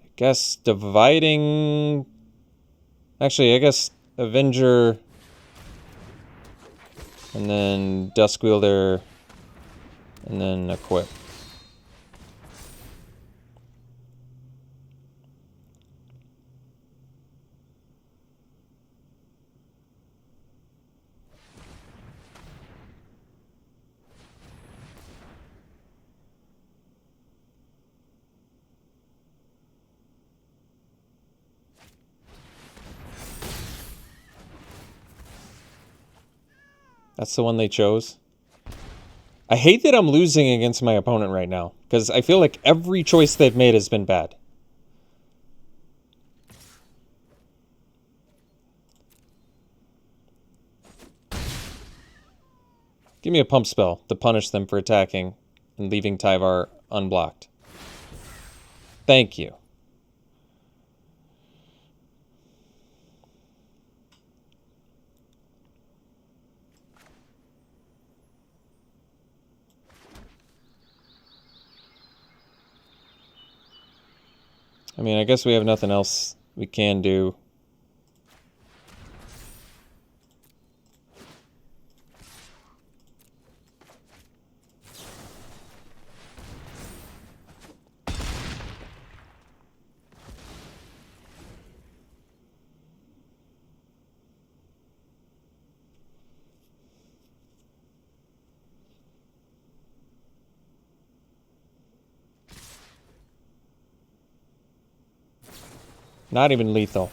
I guess dividing... Actually, I guess Avenger... And then Duskwielder... And then equip. That's the one they chose. I hate that I'm losing against my opponent right now, because I feel like every choice they've made has been bad. Give me a pump spell to punish them for attacking and leaving Tyvar unblocked. Thank you. I mean, I guess we have nothing else we can do. Not even lethal.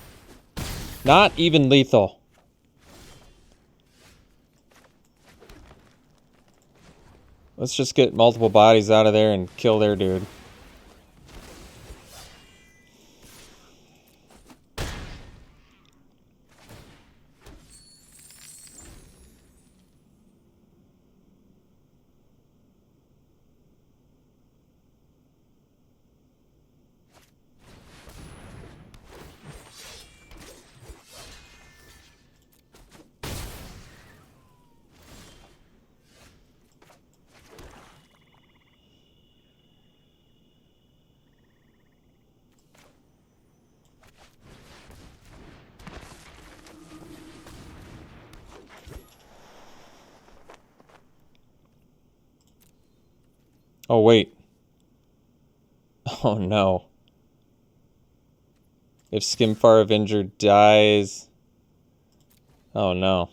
Not even lethal. Let's just get multiple bodies out of there and kill their dude. Oh, wait. Oh, no. If Skimfar Avenger dies... Oh, no.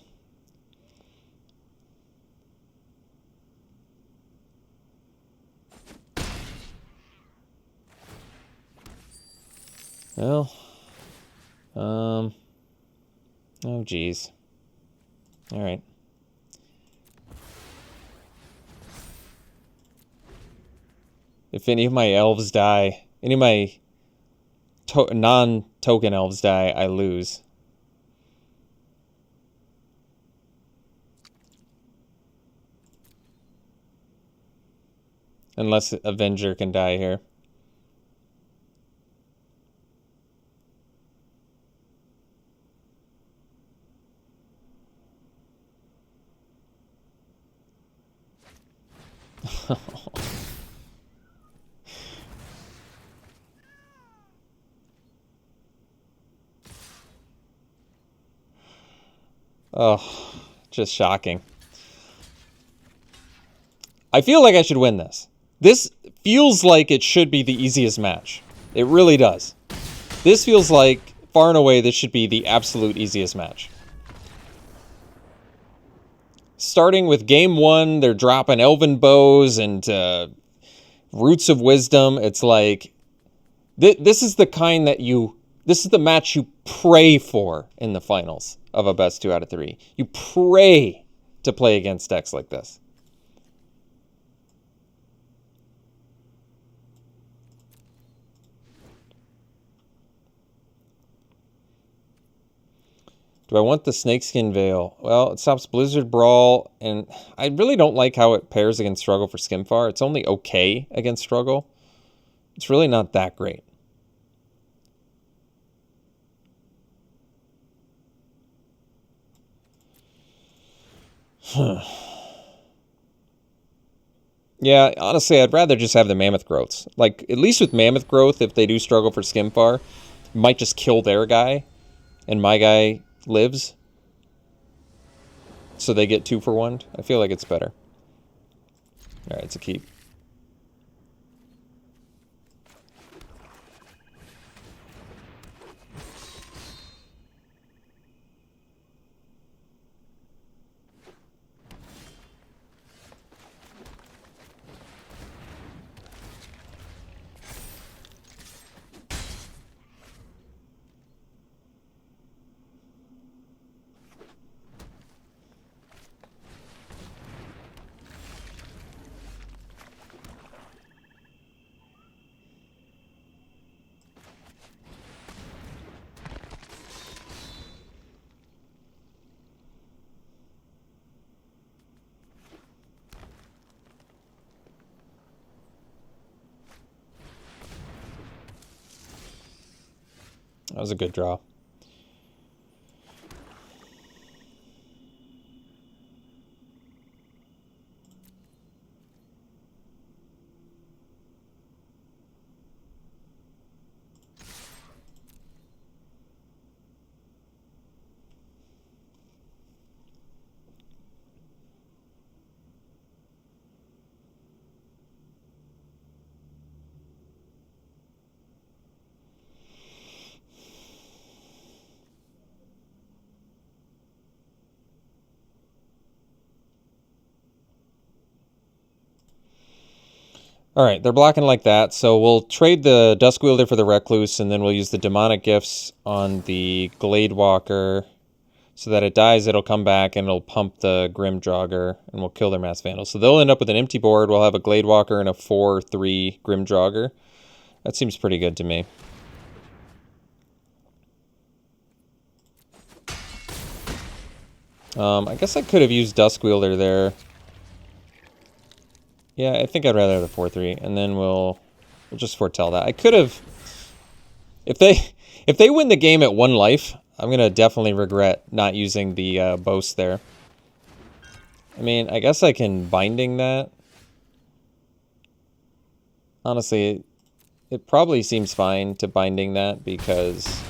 Well... Oh, geez. Alright. If any of my elves die, any of my non-token elves die, I lose. Unless Avenger can die here. Oh, just shocking. I feel like I should win this. This feels like it should be the easiest match. It really does. This feels like, far and away, this should be the absolute easiest match. Starting with game 1, they're dropping Elven Bows and Roots of Wisdom. It's like, this is the kind that this is the match you pray for in the finals of a best 2 out of 3. You pray to play against decks like this. Do I want the Snakeskin Veil? Well, it stops Blizzard Brawl, and I really don't like how it pairs against Struggle for Skimfar. It's only okay against Struggle. It's really not that great. Yeah, honestly, I'd rather just have the Mammoth Growths. Like, at least with Mammoth Growth, if they do Struggle for Skimfar, might just kill their guy, and my guy lives. So they get 2 for 1. I feel like it's better. Alright, it's a keep. That was a good draw. Alright, they're blocking like that, so we'll trade the Duskwielder for the Recluse, and then we'll use the Demonic Gifts on the Gladewalker, so that it dies, it'll come back, and it'll pump the Grim Jogger, and we'll kill their Mass Vandal. So they'll end up with an empty board, we'll have a Gladewalker and a 4/3 Grim Jogger. That seems pretty good to me. I guess I could have used Duskwielder there. Yeah, I think I'd rather have the 4/3, and then we'll just foretell that. I could have, if they win the game at 1 life, I'm gonna definitely regret not using the boast there. I mean, I guess I can binding that. Honestly, it probably seems fine to binding that, because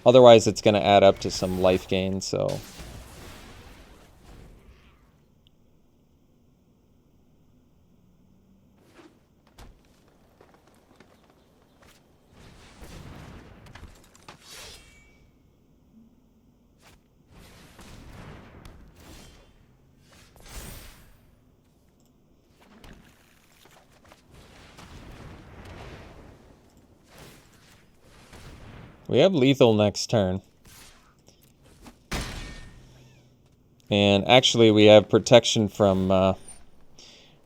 otherwise it's gonna add up to some life gain, so. We have lethal next turn. And actually we have protection from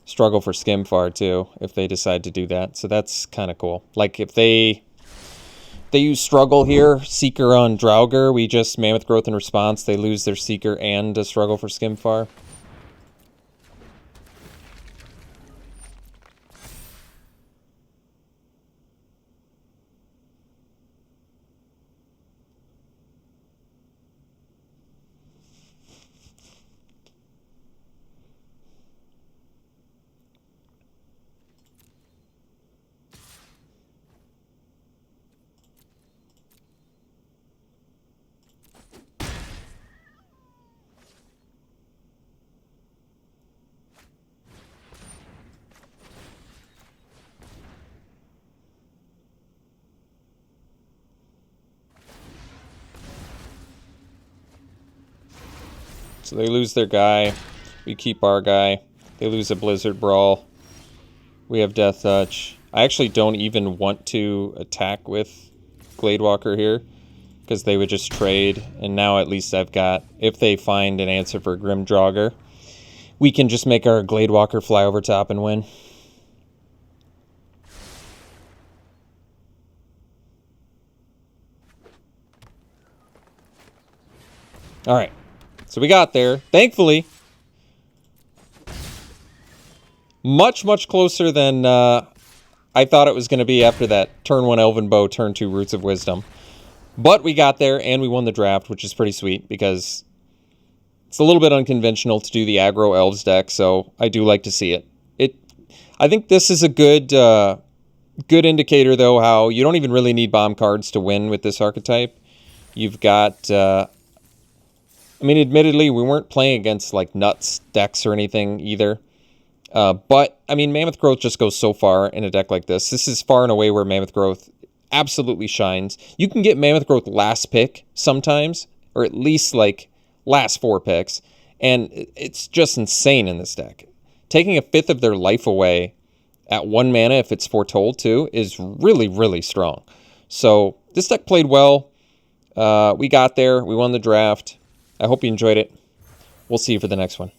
Struggle for Skimfar too, if they decide to do that. So that's kind of cool. Like if they use Struggle here, Seeker on Draugr, we just Mammoth Growth in response, they lose their Seeker and a Struggle for Skimfar. So they lose their guy. We keep our guy. They lose a Blizzard Brawl. We have Death Touch. I actually don't even want to attack with Gladewalker here, because they would just trade, and now at least I've got, if they find an answer for Grimdraugr, we can just make our Gladewalker fly over top and win. Alright, so we got there. Thankfully, much, much closer than I thought it was going to be after that turn 1 Elven Bow, turn 2 Roots of Wisdom. But we got there, and we won the draft, which is pretty sweet, because it's a little bit unconventional to do the aggro elves deck, so I do like to see it. I think this is a good good indicator, though, how you don't even really need bomb cards to win with this archetype. You've got... I mean, admittedly, we weren't playing against, like, nuts decks or anything, either. But, I mean, Mammoth Growth just goes so far in a deck like this. This is far and away where Mammoth Growth absolutely shines. You can get Mammoth Growth last pick sometimes, or at least, like, last 4 picks, and it's just insane in this deck. Taking a fifth of their life away at 1 mana, if it's foretold too, is really, really strong. So, this deck played well. We got there. We won the draft. I hope you enjoyed it. We'll see you for the next one.